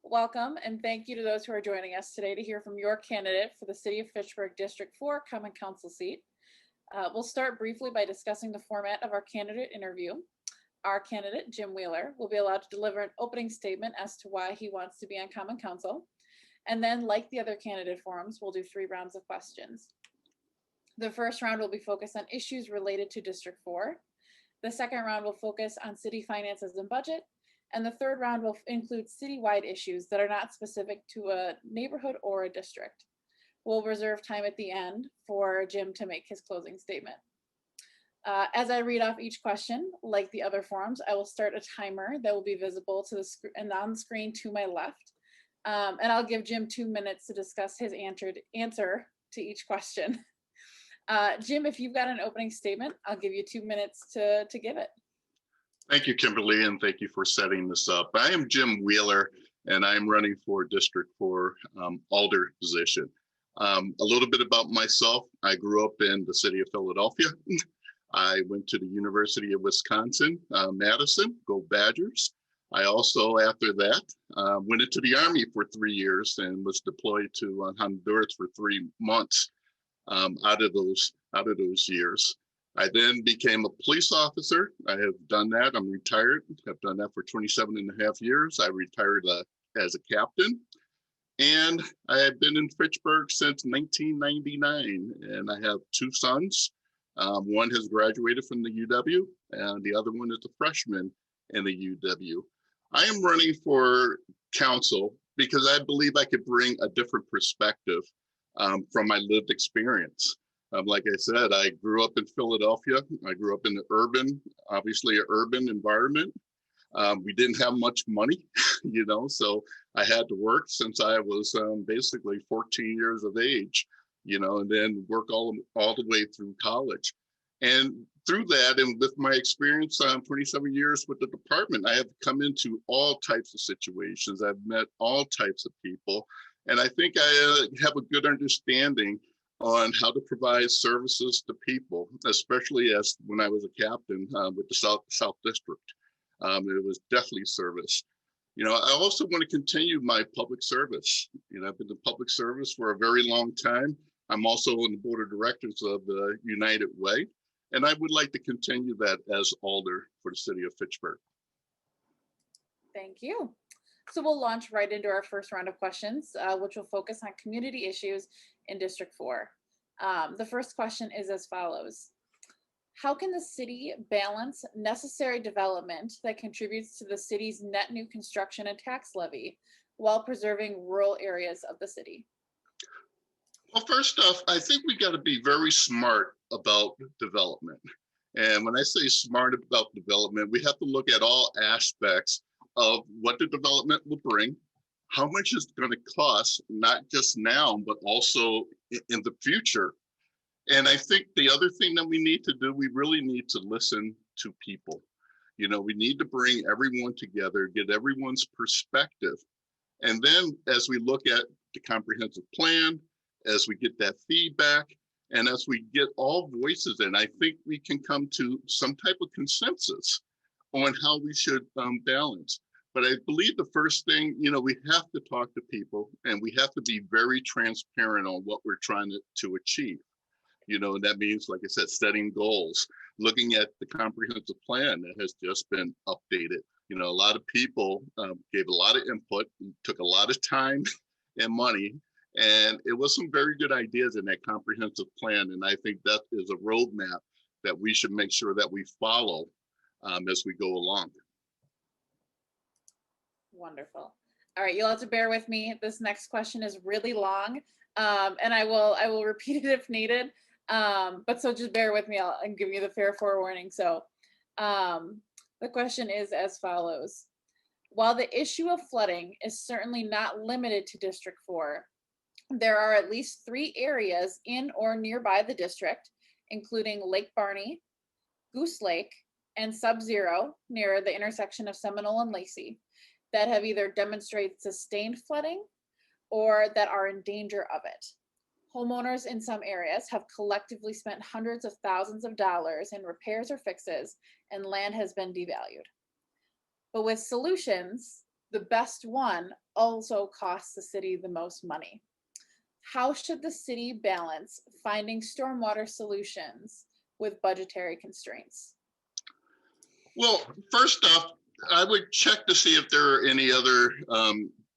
Welcome, and thank you to those who are joining us today to hear from your candidate for the City of Fitchburg District 4 Common Council seat. We'll start briefly by discussing the format of our candidate interview. Our candidate, Jim Wheeler, will be allowed to deliver an opening statement as to why he wants to be on Common Council. And then, like the other candidate forums, we'll do 3 rounds of questions. The first round will be focused on issues related to District 4. The second round will focus on city finances and budget. And the third round will include citywide issues that are not specific to a neighborhood or a district. We'll reserve time at the end for Jim to make his closing statement. As I read off each question, like the other forums, I will start a timer that will be visible to the and on the screen to my left. And I'll give Jim 2 minutes to discuss his answer to each question. Jim, if you've got an opening statement, I'll give you 2 minutes to give it. Thank you, Kimberly, and thank you for setting this up. I am Jim Wheeler, and I'm running for District 4 Alder position. A little bit about myself. I grew up in the city of Philadelphia. I went to the University of Wisconsin, Madison, go Badgers. I also, after that, went into the Army for 3 years and was deployed to Honduras for 3 months out of those years. I then became a police officer. I have done that. I'm retired. I've done that for 27 and a half years. I retired as a captain. And I have been in Fitchburg since 1999. And I have 2 sons. One has graduated from the UW, and the other one is a freshman in the UW. I am running for council because I believe I could bring a different perspective from my lived experience. Like I said, I grew up in Philadelphia. I grew up in the obviously an urban environment. We didn't have much money, so I had to work since I was basically 14 years of age, and then work all the way through college. And through that, and with my experience, 27 years with the department, I have come into all types of situations. I've met all types of people. And I think I have a good understanding on how to provide services to people, especially as when I was a captain with the South District. It was definitely service. I also want to continue my public service. I've been in public service for a very long time. I'm also on the board of directors of the United Way, and I would like to continue that as Alder for the city of Fitchburg. Thank you. So we'll launch right into our first round of questions, which will focus on community issues in District 4. The first question is as follows. How can the city balance necessary development that contributes to the city's net new construction and tax levy while preserving rural areas of the city? Well, first off, I think we got to be very smart about development. And when I say smart about development, we have to look at all aspects of what the development will bring, how much it's going to cost, not just now, but also in the future. And I think the other thing that we need to do, we really need to listen to people. We need to bring everyone together, get everyone's perspective. And then as we look at the comprehensive plan, as we get that feedback, and as we get all voices in, I think we can come to some type of consensus on how we should balance. But I believe the first thing, we have to talk to people, and we have to be very transparent on what we're trying to achieve. And that means, like I said, setting goals, looking at the comprehensive plan that has just been updated. A lot of people gave a lot of input, took a lot of time and money, and it was some very good ideas in that comprehensive plan. And I think that is a roadmap that we should make sure that we follow as we go along. Wonderful. All right, you'll have to bear with me. This next question is really long, and I will repeat it if needed. But so just bear with me. I'm giving you the fair forewarning. So the question is as follows. While the issue of flooding is certainly not limited to District 4, there are at least 3 areas in or nearby the district, including Lake Barney, Goose Lake, and Sub-Zero near the intersection of Seminole and Lacey, that have either demonstrated sustained flooding or that are in danger of it. Homeowners in some areas have collectively spent hundreds of thousands of dollars in repairs or fixes, and land has been devalued. But with solutions the best one also costs the city the most money. How should the city balance finding stormwater solutions with budgetary constraints? Well, first off, I would check to see if there are any other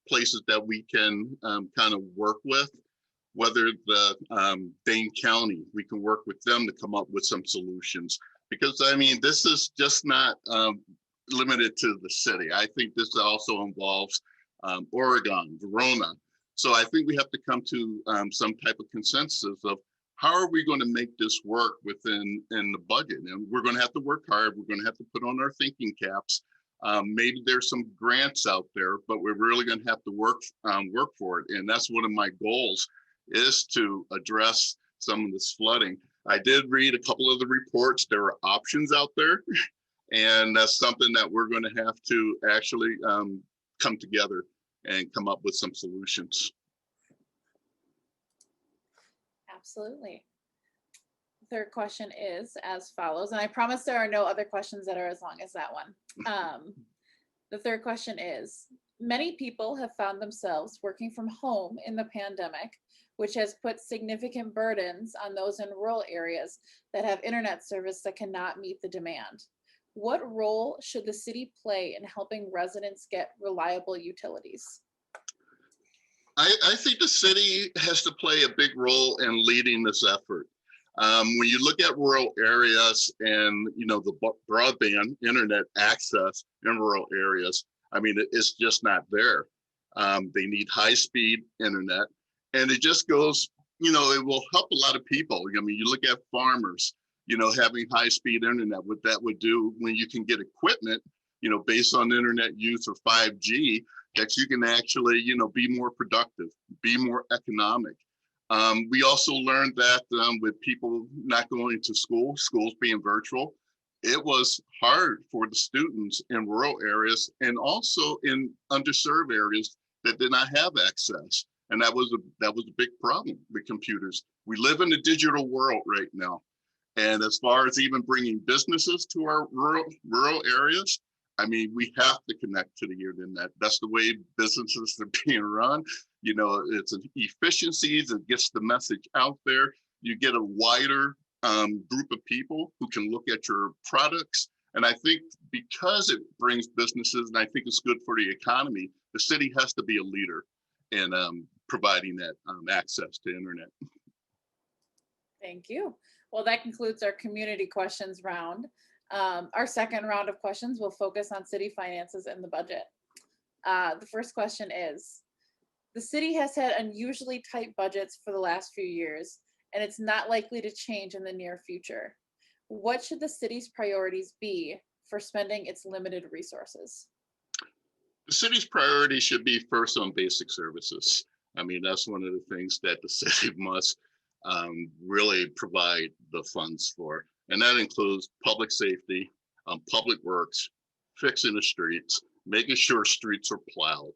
places that we can kind of work with, whether the Dane County, we can work with them to come up with some solutions. Because I mean, this is just not limited to the city. I think this also involves Oregon, Verona. So I think we have to come to some type of consensus of how are we going to make this work within the budget? And we're going to have to work hard. We're going to have to put on our thinking caps. Maybe there's some grants out there, but we're really going to have to work for it. And that's one of my goals, is to address some of this flooding. I did read a couple of the reports. There are options out there, and that's something that we're going to have to actually come together and come up with some solutions. Absolutely. Third question is as follows, and I promise there are no other questions that are as long as that one. The third question is, many people have found themselves working from home in the pandemic, which has put significant burdens on those in rural areas that have internet service that cannot meet the demand. What role should the city play in helping residents get reliable utilities? I think the city has to play a big role in leading this effort. When you look at rural areas and the broadband internet access in rural areas, I mean, it's just not there. They need high-speed internet, and it just goes, it will help a lot of people. I mean, you look at farmers, having high-speed internet, what that would do when you can get equipment, based on internet use or 5G, that you can actually, be more productive, be more economic. We also learned that with people not going to school, schools being virtual, it was hard for the students in rural areas and also in underserved areas that did not have access. And that was a big problem with computers. We live in a digital world right now. And as far as even bringing businesses to our rural areas, I mean, we have to connect to the internet. That's the way businesses are being run. It's an efficiencies, it gets the message out there. You get a wider group of people who can look at your products. And I think because it brings businesses, and I think it's good for the economy, the city has to be a leader in providing that access to internet. Thank you. Well, that concludes our community questions round. Our second round of questions will focus on city finances and the budget. The first question is, the city has had unusually tight budgets for the last few years, and it's not likely to change in the near future. What should the city's priorities be for spending its limited resources? The city's priority should be first on basic services. I mean, that's one of the things that the city must really provide the funds for. And that includes public safety, public works, fixing the streets, making sure streets are plowed.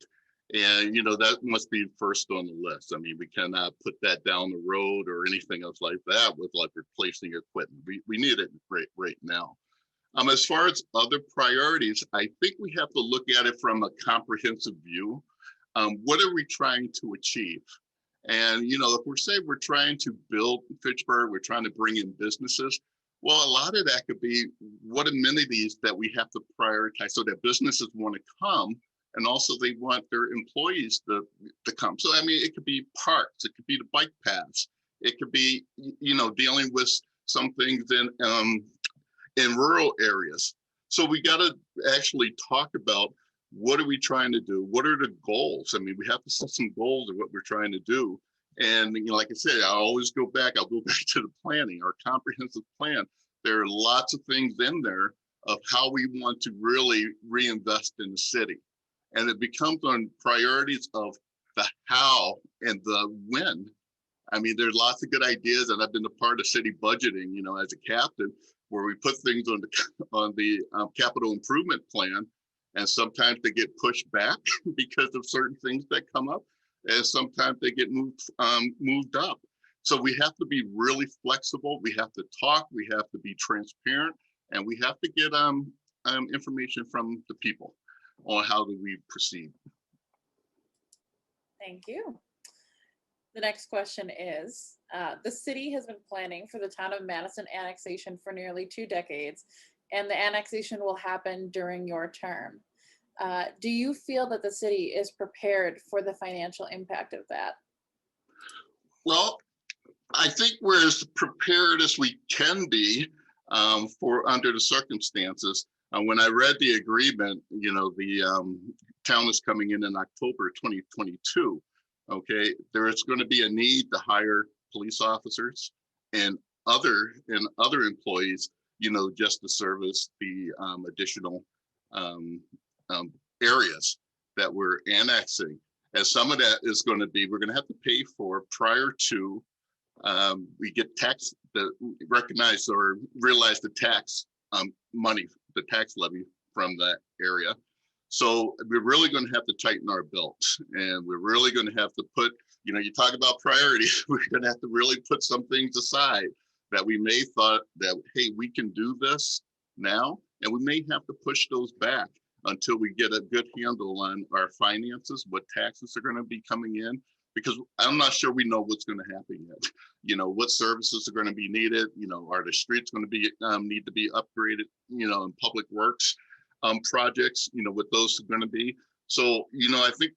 And, that must be first on the list. I mean, we cannot put that down the road or anything else like that with like replacing equipment. We need it right now. As far as other priorities, I think we have to look at it from a comprehensive view. What are we trying to achieve? And, if we're trying to build Fitchburg, we're trying to bring in businesses, well, a lot of that could be what amenities that we have to prioritize so that businesses want to come, and also they want their employees to come. So, I mean, it could be parks, it could be the bike paths, it could be, dealing with some things in rural areas. So we got to actually talk about what are we trying to do? What are the goals? I mean, we have to set some goals of what we're trying to do. And, like I said, I'll go back to the planning, our comprehensive plan. There are lots of things in there of how we want to really reinvest in the city. And it becomes on priorities of the how and the when. I mean, there's lots of good ideas, and I've been a part of city budgeting, as a captain, where we put things on the capital improvement plan, and sometimes they get pushed back because of certain things that come up, and sometimes they get moved up. So we have to be really flexible. We have to talk. We have to be transparent, and we have to get information from the people. on how do we proceed. Thank you. The next question is, the city has been planning for the town of Madison annexation for nearly 2 decades, and the annexation will happen during your term. Do you feel that the city is prepared for the financial impact of that? Well, I think we're as prepared as we can be for under the circumstances. When I read the agreement, the town is coming in October 2022. Okay, there is going to be a need to hire police officers and other employees, just to service the additional areas that we're annexing. And some of that is going to be, we're going to have to pay for prior to we get tax, recognize or realize the tax money, the tax levy from that area. So we're really going to have to tighten our belts, and we're really going to have to put, you talk about priorities, we're going to have to really put some things aside that we may thought that, hey, we can do this now, and we may have to push those back until we get a good handle on our finances, what taxes are going to be coming in, because I'm not sure we know what's going to happen yet. What services are going to be needed, are the streets going to be need to be upgraded, in public works projects, what those are going to be. So, I think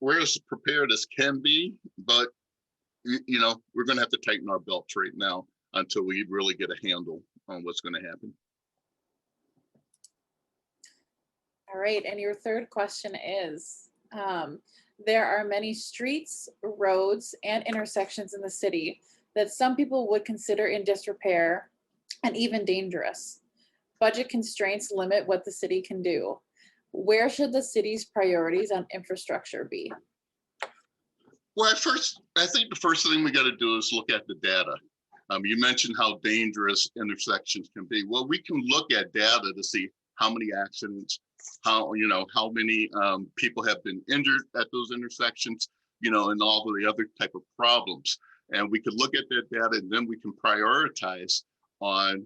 we're as prepared as can be, but, we're going to have to tighten our belts right now until we really get a handle on what's going to happen. All right, and your third question is, there are many streets, roads, and intersections in the city that some people would consider in disrepair and even dangerous. Budget constraints limit what the city can do. Where should the city's priorities on infrastructure be? Well, I think the first thing we got to do is look at the data. You mentioned how dangerous intersections can be. Well, we can look at data to see how many accidents, how many people have been injured at those intersections, and all of the other type of problems. And we could look at that data, and then we can prioritize on,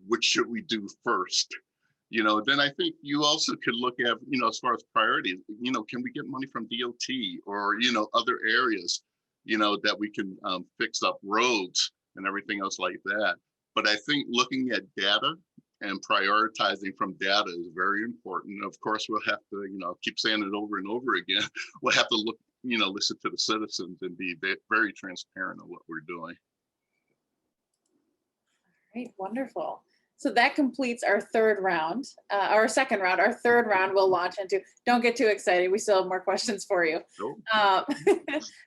what should we do first? Then I think you also could look at, as far as priorities, can we get money from DOT or, other areas, that we can fix up roads and everything else like that. But I think looking at data and prioritizing from data is very important. Of course, we'll have to, keep saying it over and over again. We'll have to look, listen to the citizens and be very transparent on what we're doing. All right, wonderful. So that completes our third round, our second round. Our third round we'll launch into. Don't get too excited. We still have more questions for you. Nope.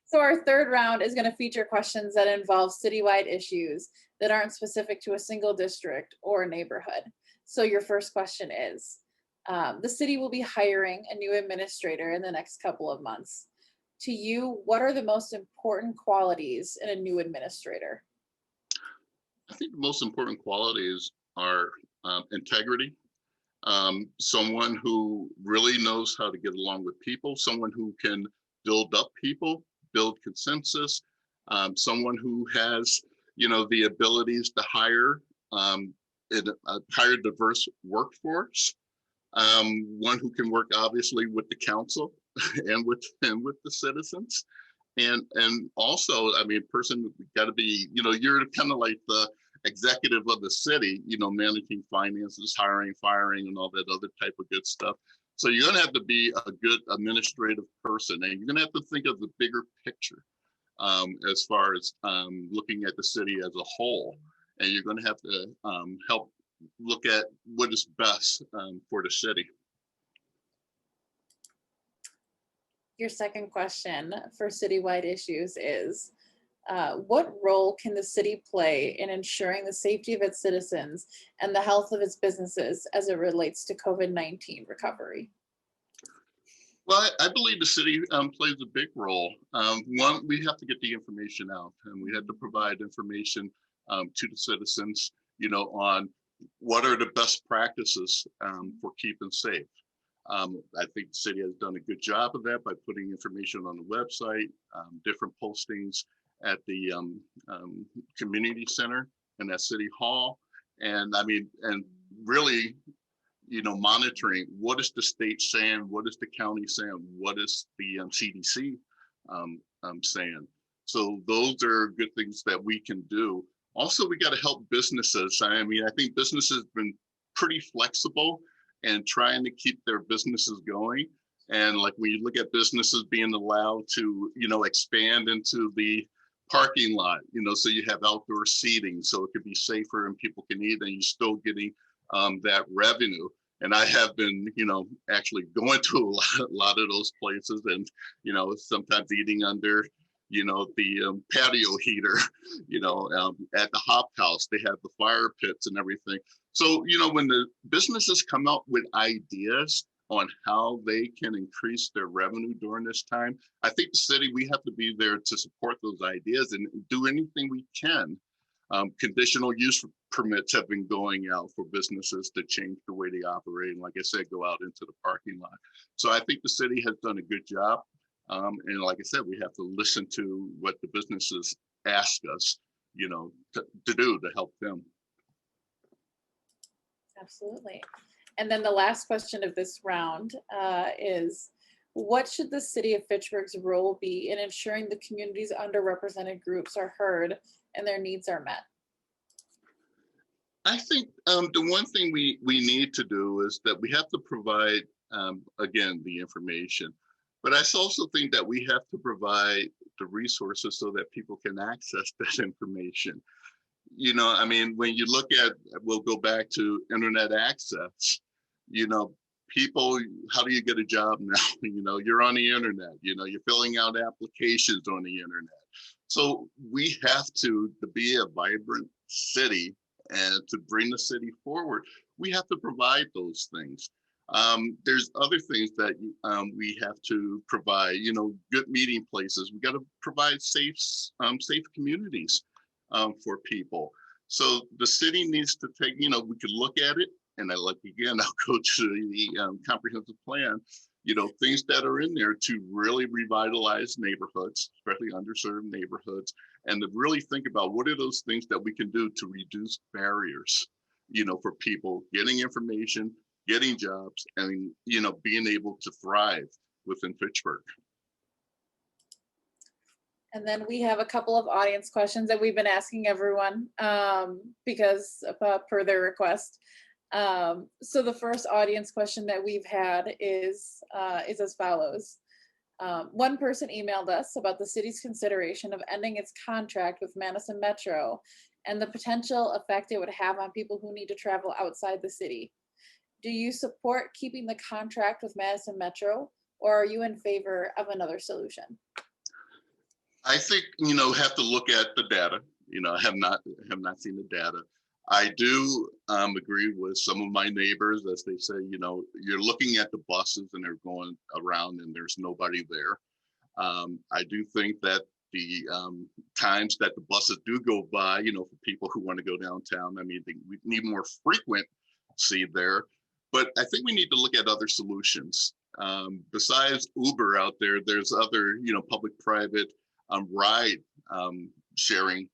So our third round is going to feature questions that involve citywide issues that aren't specific to a single district or neighborhood. So your first question is, the city will be hiring a new administrator in the next couple of months. To you, what are the most important qualities in a new administrator? I think the most important qualities are integrity, someone who really knows how to get along with people, someone who can build up people, build consensus, someone who has, the abilities to hire hire diverse workforce, one who can work obviously with the council and with the citizens. And also, person got to be, you're kind of like the executive of the city, managing finances, hiring, firing, and all that other type of good stuff. So you're going to have to be a good administrative person, and you're going to have to think of the bigger picture as far as looking at the city as a whole. And you're going to have to help look at what is best for the city. Your second question for citywide issues is, what role can the city play in ensuring the safety of its citizens and the health of its businesses as it relates to COVID-19 recovery? Well, I believe the city plays a big role. One, we have to get the information out, and we have to provide information to the citizens, on what are the best practices for keeping safe. I think the city has done a good job of that by putting information on the website, different postings at the community center and at City Hall. And and really, monitoring what is the state saying, what is the county saying, what is the CDC saying. So those are good things that we can do. Also, we got to help businesses. I mean, I think businesses have been pretty flexible and trying to keep their businesses going. And like when you look at businesses being allowed to, expand into the parking lot, so you have outdoor seating, so it could be safer and people can eat, and you're still getting that revenue. And I have been, actually going to a lot of those places, and sometimes eating under, the patio heater, at the hop house, they have the fire pits and everything. So, when the businesses come up with ideas on how they can increase their revenue during this time, I think the city, we have to be there to support those ideas and do anything we can. Conditional use permits have been going out for businesses to change the way they operate. And like I said, go out into the parking lot. So I think the city has done a good job. And like I said, we have to listen to what the businesses ask us, to do to help them. Absolutely. And then the last question of this round is, what should the city of Fitchburg's role be in ensuring the community's underrepresented groups are heard and their needs are met? I think the one thing we need to do is that we have to provide, again, the information. But I also think that we have to provide the resources so that people can access that information. I mean, when you look at, we'll go back to internet access, people, how do you get a job now? You're on the internet, you're filling out applications on the internet. So we have to be a vibrant city and to bring the city forward, we have to provide those things. There's other things that we have to provide, good meeting places. We got to provide safe communities for people. So the city needs to take, we could look at it, and I'll go to the comprehensive plan, things that are in there to really revitalize neighborhoods, especially underserved neighborhoods, and to really think about what are those things that we can do to reduce barriers, for people getting information, getting jobs, and, being able to thrive within Fitchburg. And then we have a couple of audience questions that we've been asking everyone because per their request. So the first audience question that we've had is as follows. One person emailed us about the city's consideration of ending its contract with Madison Metro and the potential effect it would have on people who need to travel outside the city. Do you support keeping the contract with Madison Metro, or are you in favor of another solution? I think, have to look at the data. I have not seen the data. I do agree with some of my neighbors as they say, you're looking at the buses and they're going around and there's nobody there. I do think that the times that the buses do go by, for people who want to go downtown, we need more frequency there. But I think we need to look at other solutions. Besides Uber out there, there's other, public-private ride sharing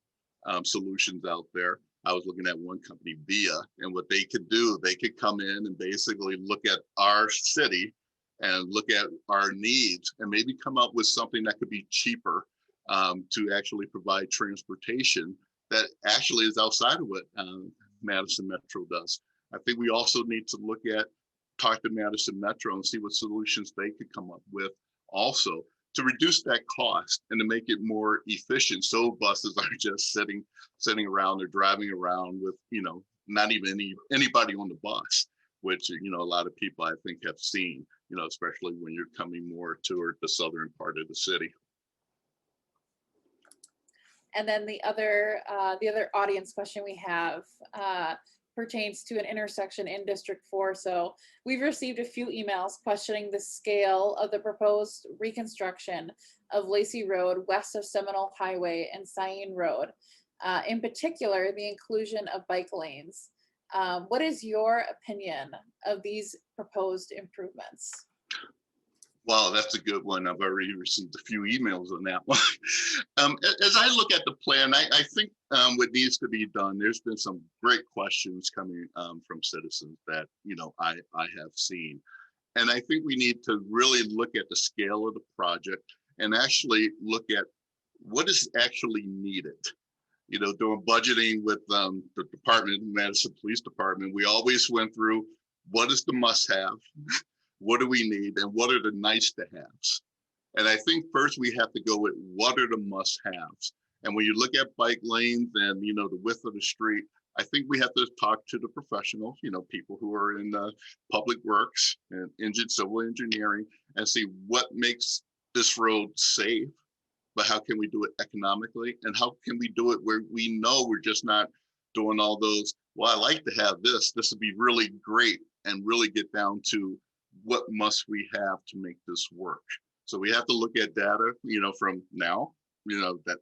solutions out there. I was looking at one company, Via, and what they could do, they could come in and basically look at our city and look at our needs and maybe come up with something that could be cheaper to actually provide transportation that actually is outside of what Madison Metro does. I think we also need to talk to Madison Metro and see what solutions they could come up with also to reduce that cost and to make it more efficient. So buses are just sitting around or driving around with, not even anybody on the bus, which, a lot of people I think have seen, especially when you're coming more toward the southern part of the city. And then the other audience question we have pertains to an intersection in District 4. So we've received a few emails questioning the scale of the proposed reconstruction of Lacey Road west of Seminole Highway and Cyene Road. In particular, the inclusion of bike lanes. What is your opinion of these proposed improvements? Wow, that's a good one. I've already received a few emails on that one. As I look at the plan, I think what needs to be done, there's been some great questions coming from citizens that, I have seen. And I think we need to really look at the scale of the project and actually look at what is actually needed. During budgeting with the department, Madison Police Department, we always went through what is the must have, what do we need, and what are the nice to haves. And I think first we have to go with what are the must haves. And when you look at bike lanes and, the width of the street, I think we have to talk to the professionals, people who are in public works and civil engineering, and see what makes this road safe, but how can we do it economically? And how can we do it where we know we're just not doing all those, well, I like to have this would be really great, and really get down to what must we have to make this work. So we have to look at data, from now, that,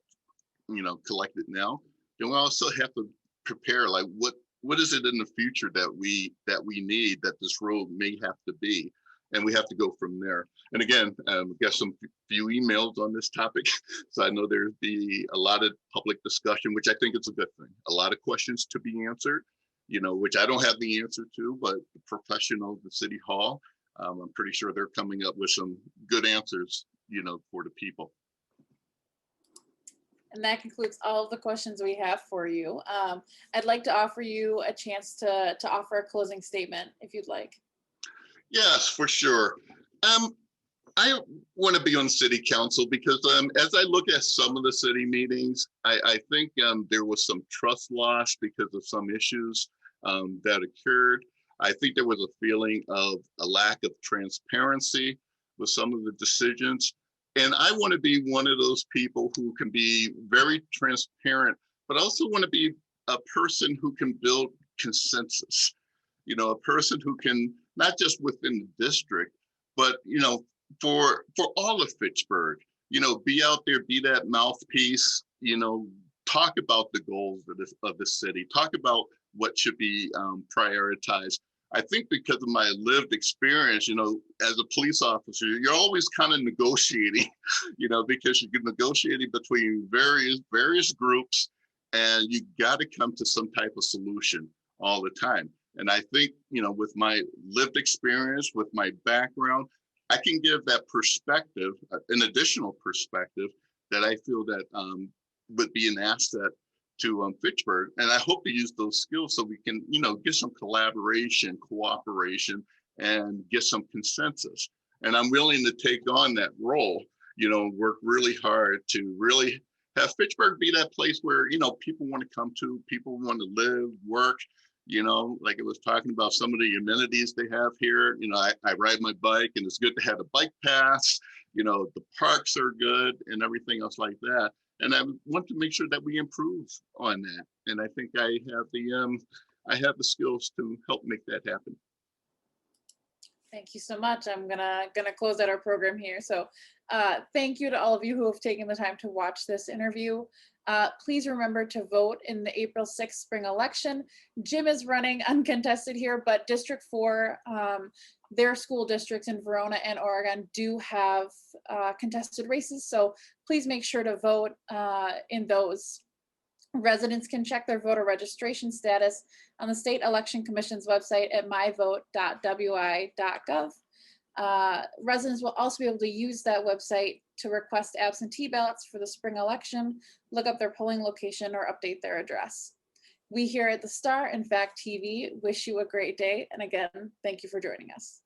collected now. Then we also have to prepare, like what is it in the future that we need, that this road may have to be, and we have to go from there. And again, got some few emails on this topic, so I know there'll be a lot of public discussion, which I think is a good thing. A lot of questions to be answered, which I don't have the answer to, but the professionals at City Hall, I'm pretty sure they're coming up with some good answers, for the people. And that concludes all of the questions we have for you. I'd like to offer you a chance to offer a closing statement if you'd like. Yes, for sure. I want to be on city council because as I look at some of the city meetings, I think there was some trust loss because of some issues that occurred. I think there was a feeling of a lack of transparency with some of the decisions. And I want to be one of those people who can be very transparent, but also want to be a person who can build consensus, a person who can, not just within the district, but, for all of Fitchburg, be out there, be that mouthpiece, talk about the goals of the city, talk about what should be prioritized. I think because of my lived experience, as a police officer, you're always kind of negotiating, because you're negotiating between various groups, and you got to come to some type of solution all the time. And I think, with my lived experience, with my background, I can give that perspective, an additional perspective that I feel that would be an asset to Fitchburg. And I hope to use those skills so we can, get some collaboration, cooperation, and get some consensus. And I'm willing to take on that role, work really hard to really have Fitchburg be that place where, people want to come to, people want to live, work, like I was talking about some of the amenities they have here. I ride my bike, and it's good to have a bike pass, the parks are good and everything else like that. And I want to make sure that we improve on that. And I think I have the skills to help make that happen. Thank you so much. I'm gonna close out our program here. So thank you to all of you who have taken the time to watch this interview. Please remember to vote in the April 6th spring election. Jim is running uncontested here, but District 4, their school districts in Verona and Oregon do have contested races. So please make sure to vote in those. Residents can check their voter registration status on the State Election Commission's website at myvote.wi.gov. Residents will also be able to use that website to request absentee ballots for the spring election, look up their polling location, or update their address. We here at the Star and Fact TV wish you a great day. And again, thank you for joining us.